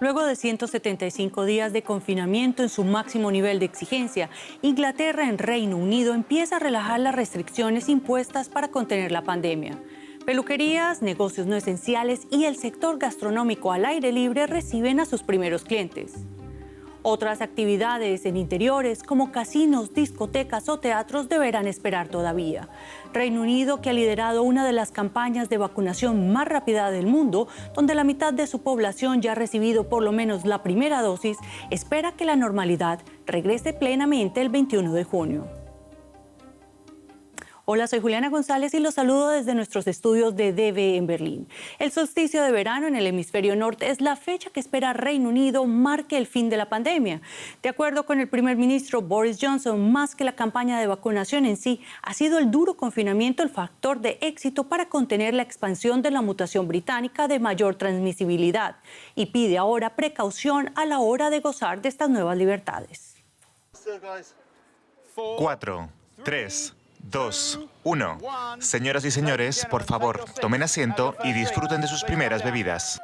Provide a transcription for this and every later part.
Luego de 175 días de confinamiento en su máximo nivel de exigencia, Inglaterra en Reino Unido empieza a relajar las restricciones impuestas para contener la pandemia. Peluquerías, negocios no esenciales y el sector gastronómico al aire libre reciben a sus primeros clientes. Otras actividades en interiores como casinos, discotecas o teatros deberán esperar todavía. Reino Unido, que ha liderado una de las campañas de vacunación más rápida del mundo, donde la mitad de su población ya ha recibido por lo menos la primera dosis, espera que la normalidad regrese plenamente el 21 de junio. Hola, soy Juliana González y los saludo desde nuestros estudios de DV en Berlín. El solsticio de verano en el hemisferio norte es la fecha que espera Reino Unido marque el fin de la pandemia. De acuerdo con el primer ministro Boris Johnson, más que la campaña de vacunación en sí, ha sido el duro confinamiento el factor de éxito para contener la expansión de la mutación británica de mayor transmisibilidad y pide ahora precaución a la hora de gozar de estas nuevas libertades. 4, 3, 2, 1. Señoras y señores, por favor, tomen asiento y disfruten de sus primeras bebidas.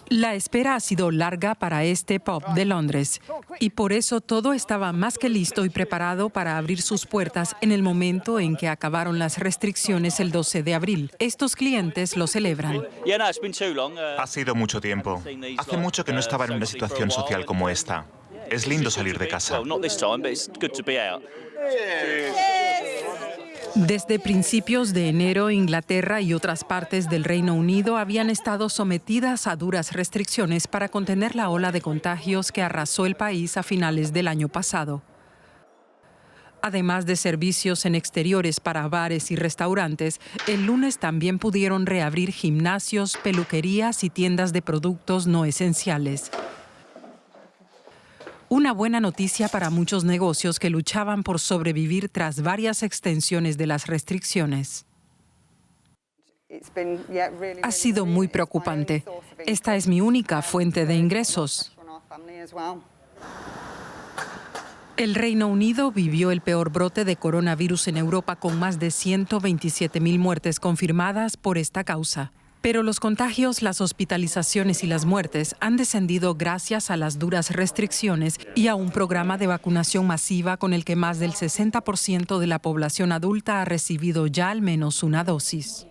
La espera ha sido larga para este pub de Londres y por eso todo estaba más que listo y preparado para abrir sus puertas en el momento en que acabaron las restricciones el 12 de abril. Estos clientes lo celebran. Ha sido mucho tiempo. Hace mucho que no estaba en una situación social como esta. Es lindo salir de casa. Desde principios de enero, Inglaterra y otras partes del Reino Unido habían estado sometidas a duras restricciones para contener la ola de contagios que arrasó el país a finales del año pasado. Además de servicios en exteriores para bares y restaurantes, el lunes también pudieron reabrir gimnasios, peluquerías y tiendas de productos no esenciales. Una buena noticia para muchos negocios que luchaban por sobrevivir tras varias extensiones de las restricciones. Ha sido muy preocupante. Esta es mi única fuente de ingresos. El Reino Unido vivió el peor brote de coronavirus en Europa con más de 127.000 muertes confirmadas por esta causa. Pero los contagios, las hospitalizaciones y las muertes han descendido gracias a las duras restricciones y a un programa de vacunación masiva con el que más del 60% de la población adulta ha recibido ya al menos una dosis.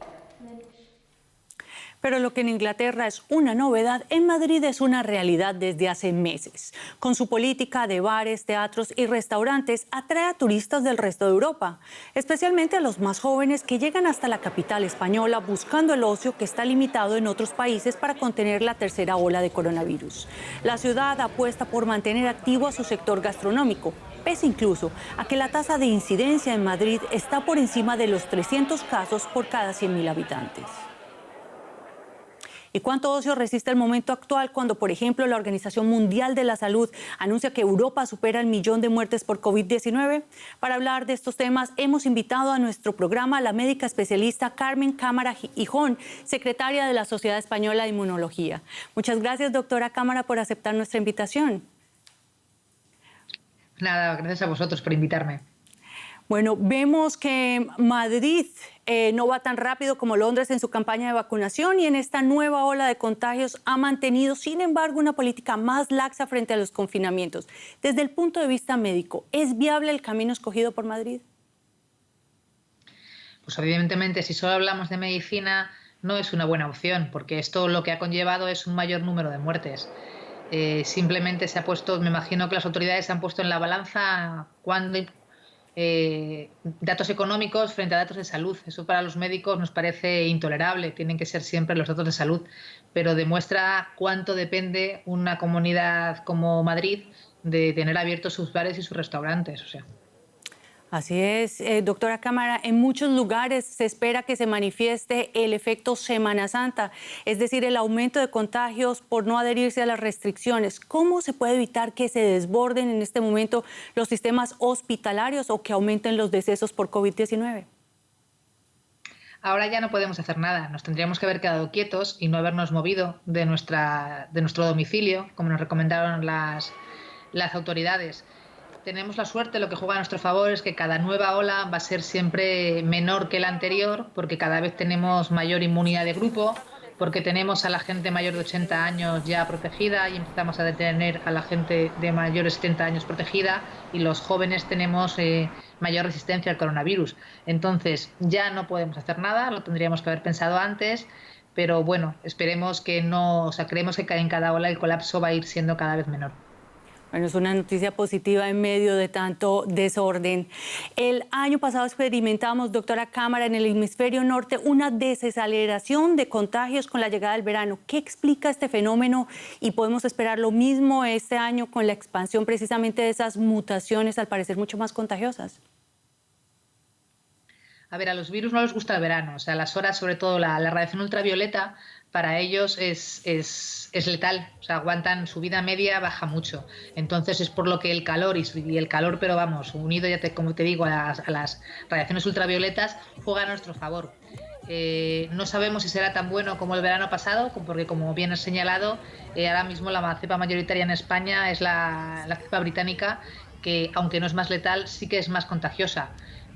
Pero lo que en Inglaterra es una novedad, en Madrid es una realidad desde hace meses. Con su política de bares, teatros y restaurantes, atrae a turistas del resto de Europa, especialmente a los más jóvenes que llegan hasta la capital española buscando el ocio que está limitado en otros países para contener la tercera ola de coronavirus. La ciudad apuesta por mantener activo a su sector gastronómico, pese incluso a que la tasa de incidencia en Madrid está por encima de los 300 casos por cada 100.000 habitantes. ¿Y cuánto ocio resiste el momento actual cuando, por ejemplo, la Organización Mundial de la Salud anuncia que Europa supera el 1.000.000 de muertes por COVID-19? Para hablar de estos temas, hemos invitado a nuestro programa a la médica especialista Carmen Cámara Hijón, secretaria de la Sociedad Española de Inmunología. Muchas gracias, doctora Cámara, por aceptar nuestra invitación. Nada, gracias a vosotros por invitarme. Bueno, vemos que Madrid no va tan rápido como Londres en su campaña de vacunación y en esta nueva ola de contagios ha mantenido, sin embargo, una política más laxa frente a los confinamientos. Desde el punto de vista médico, ¿es viable el camino escogido por Madrid? Pues evidentemente, si solo hablamos de medicina, no es una buena opción, porque esto lo que ha conllevado es un mayor número de muertes. Simplemente se ha puesto, me imagino que las autoridades han puesto en la balanza datos económicos frente a datos de salud. Eso para los médicos nos parece intolerable, tienen que ser siempre los datos de salud, pero demuestra cuánto depende una comunidad como Madrid de tener abiertos sus bares y sus restaurantes. Así es, doctora Cámara, en muchos lugares se espera que se manifieste el efecto Semana Santa, es decir, el aumento de contagios por no adherirse a las restricciones. ¿Cómo se puede evitar que se desborden en este momento los sistemas hospitalarios o que aumenten los decesos por COVID-19? Ahora ya no podemos hacer nada, nos tendríamos que haber quedado quietos y no habernos movido de nuestro domicilio, como nos recomendaron las autoridades. Tenemos la suerte, lo que juega a nuestro favor es que cada nueva ola va a ser siempre menor que la anterior, porque cada vez tenemos mayor inmunidad de grupo, porque tenemos a la gente mayor de 80 años ya protegida y empezamos a tener a la gente de mayores de 70 años protegida, y los jóvenes tenemos mayor resistencia al coronavirus. Entonces ya no podemos hacer nada, lo tendríamos que haber pensado antes, pero bueno, esperemos que no, o sea, creemos que en cada ola el colapso va a ir siendo cada vez menor. Bueno, es una noticia positiva en medio de tanto desorden. El año pasado experimentamos, doctora Cámara, en el hemisferio norte una desaceleración de contagios con la llegada del verano. ¿Qué explica este fenómeno? Y podemos esperar lo mismo este año con la expansión precisamente de esas mutaciones, al parecer mucho más contagiosas. A ver, a los virus no les gusta el verano, o sea, las horas, sobre todo la radiación ultravioleta, para ellos es letal, o sea, aguantan, su vida media baja mucho. Entonces es por lo que el calor y el calor, pero vamos, unido, como te digo, a las radiaciones ultravioletas, juega a nuestro favor. No sabemos si será tan bueno como el verano pasado, porque como bien has señalado, ahora mismo la cepa mayoritaria en España es la cepa británica, que aunque no es más letal, sí que es más contagiosa.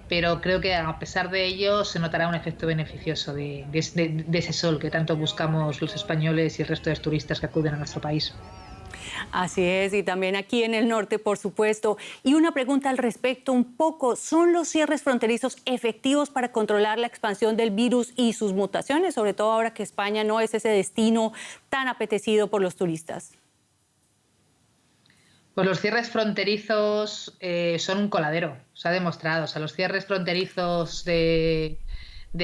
Pero creo que a pesar de ello se notará un efecto beneficioso de ese sol que tanto buscamos los españoles y el resto de turistas que acuden a nuestro país. Así es, y también aquí en el norte, por supuesto. Y una pregunta al respecto un poco, ¿son los cierres fronterizos efectivos para controlar la expansión del virus y sus mutaciones, sobre todo ahora que España no es ese destino tan apetecido por los turistas? Pues los cierres fronterizos son un coladero, se ha demostrado. O sea, los cierres fronterizos de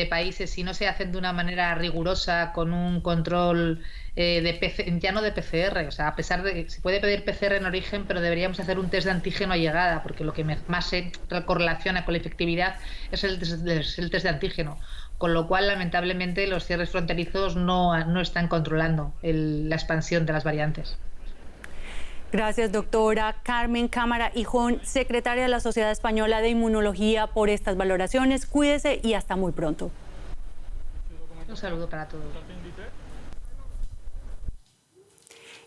países, si no se hacen de una manera rigurosa, con un control ya no de PCR, o sea, a pesar de que se puede pedir PCR en origen, pero deberíamos hacer un test de antígeno a llegada, porque lo que más se correlaciona con la efectividad es el test de antígeno. Con lo cual, lamentablemente, los cierres fronterizos no están controlando la expansión de las variantes. Gracias, doctora Carmen Cámara Hijón, secretaria de la Sociedad Española de Inmunología, por estas valoraciones. Cuídese y hasta muy pronto. Un saludo para todos.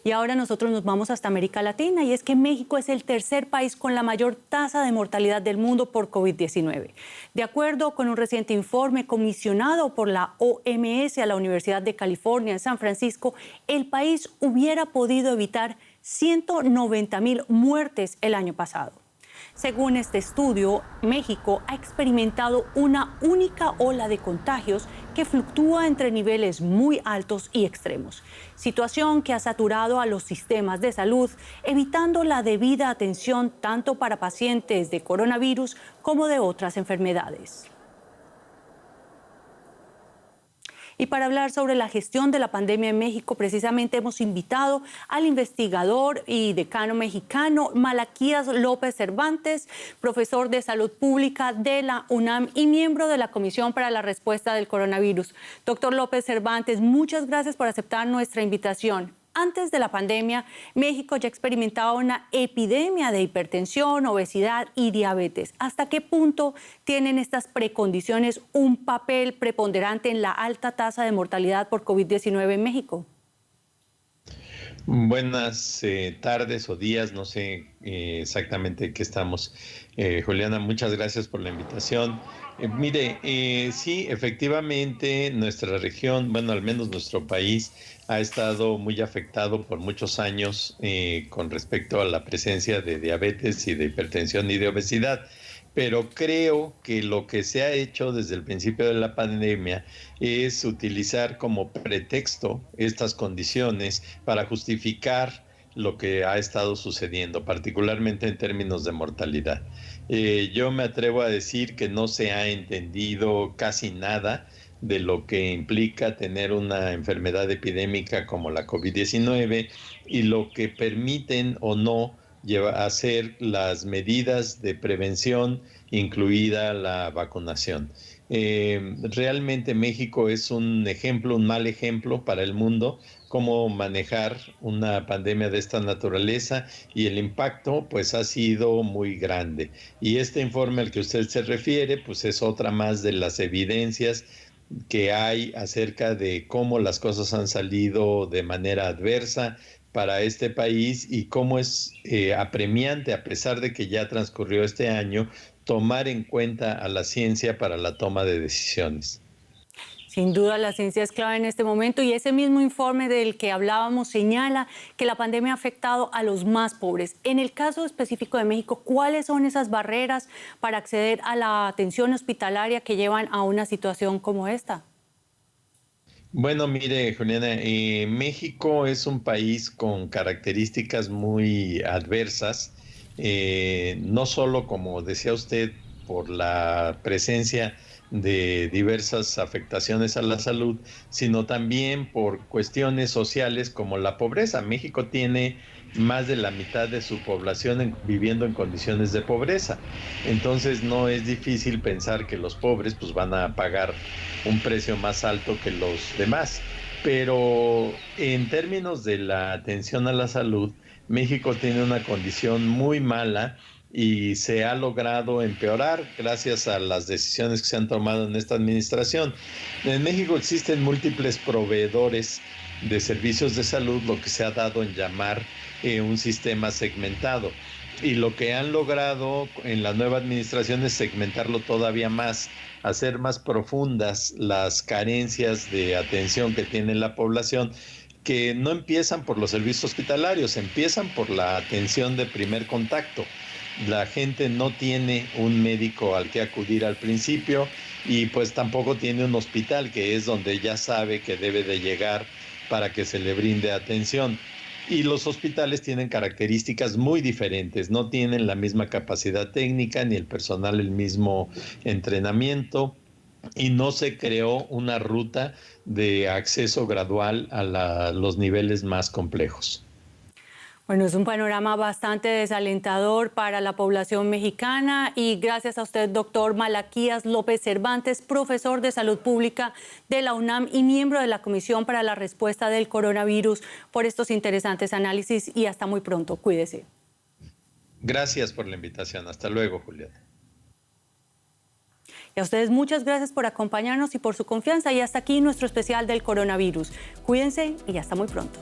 Y ahora nosotros nos vamos hasta América Latina, y es que México es el tercer país con la mayor tasa de mortalidad del mundo por COVID-19. De acuerdo con un reciente informe comisionado por la OMS a la Universidad de California en San Francisco, el país hubiera podido evitar 190,000 muertes el año pasado. Según este estudio, México ha experimentado una única ola de contagios que fluctúa entre niveles muy altos y extremos, situación que ha saturado a los sistemas de salud, evitando la debida atención tanto para pacientes de coronavirus como de otras enfermedades. Y para hablar sobre la gestión de la pandemia en México, precisamente hemos invitado al investigador y decano mexicano Malaquías López Cervantes, profesor de Salud Pública de la UNAM y miembro de la Comisión para la Respuesta del Coronavirus. Doctor López Cervantes, muchas gracias por aceptar nuestra invitación. Antes de la pandemia, México ya experimentaba una epidemia de hipertensión, obesidad y diabetes. ¿Hasta qué punto tienen estas precondiciones un papel preponderante en la alta tasa de mortalidad por COVID-19 en México? Buenas tardes o días, no sé exactamente qué estamos. Juliana, muchas gracias por la invitación. Sí, efectivamente, nuestra región, bueno, al menos nuestro país, ha estado muy afectado por muchos años con respecto a la presencia de diabetes y de hipertensión y de obesidad. Pero creo que lo que se ha hecho desde el principio de la pandemia es utilizar como pretexto estas condiciones para justificar lo que ha estado sucediendo, particularmente en términos de mortalidad. Yo me atrevo a decir que no se ha entendido casi nada de lo que implica tener una enfermedad epidémica como la COVID-19 y lo que permiten o no hacer las medidas de prevención, incluida la vacunación. Realmente México es un ejemplo, un mal ejemplo para el mundo, cómo manejar una pandemia de esta naturaleza, y el impacto pues ha sido muy grande. Y este informe al que usted se refiere pues es otra más de las evidencias que hay acerca de cómo las cosas han salido de manera adversa para este país y cómo es apremiante, a pesar de que ya transcurrió este año, tomar en cuenta a la ciencia para la toma de decisiones. Sin duda, la ciencia es clave en este momento y ese mismo informe del que hablábamos señala que la pandemia ha afectado a los más pobres. En el caso específico de México, ¿cuáles son esas barreras para acceder a la atención hospitalaria que llevan a una situación como esta? Bueno, mire, Juliana, México es un país con características muy adversas, no solo, como decía usted, por la presencia de diversas afectaciones a la salud, sino también por cuestiones sociales como la pobreza. México tiene más de la mitad de su población viviendo en condiciones de pobreza. Entonces no es difícil pensar que los pobres pues van a pagar un precio más alto que los demás. Pero en términos de la atención a la salud, México tiene una condición muy mala y se ha logrado empeorar gracias a las decisiones que se han tomado en esta administración. En México existen múltiples proveedores de servicios de salud, lo que se ha dado en llamar un sistema segmentado. Y lo que han logrado en la nueva administración es segmentarlo todavía más, hacer más profundas las carencias de atención que tiene la población, que no empiezan por los servicios hospitalarios, empiezan por la atención de primer contacto. La gente no tiene un médico al que acudir al principio y pues tampoco tiene un hospital, que es donde ya sabe que debe de llegar para que se le brinde atención. Y los hospitales tienen características muy diferentes, no tienen la misma capacidad técnica ni el personal el mismo entrenamiento, y no se creó una ruta de acceso gradual a los niveles más complejos. Bueno, es un panorama bastante desalentador para la población mexicana y gracias a usted, doctor Malaquías López Cervantes, profesor de Salud Pública de la UNAM y miembro de la Comisión para la Respuesta del Coronavirus, por estos interesantes análisis y hasta muy pronto. Cuídese. Gracias por la invitación. Hasta luego, Julieta. Y a ustedes muchas gracias por acompañarnos y por su confianza. Y hasta aquí nuestro especial del coronavirus. Cuídense y hasta muy pronto.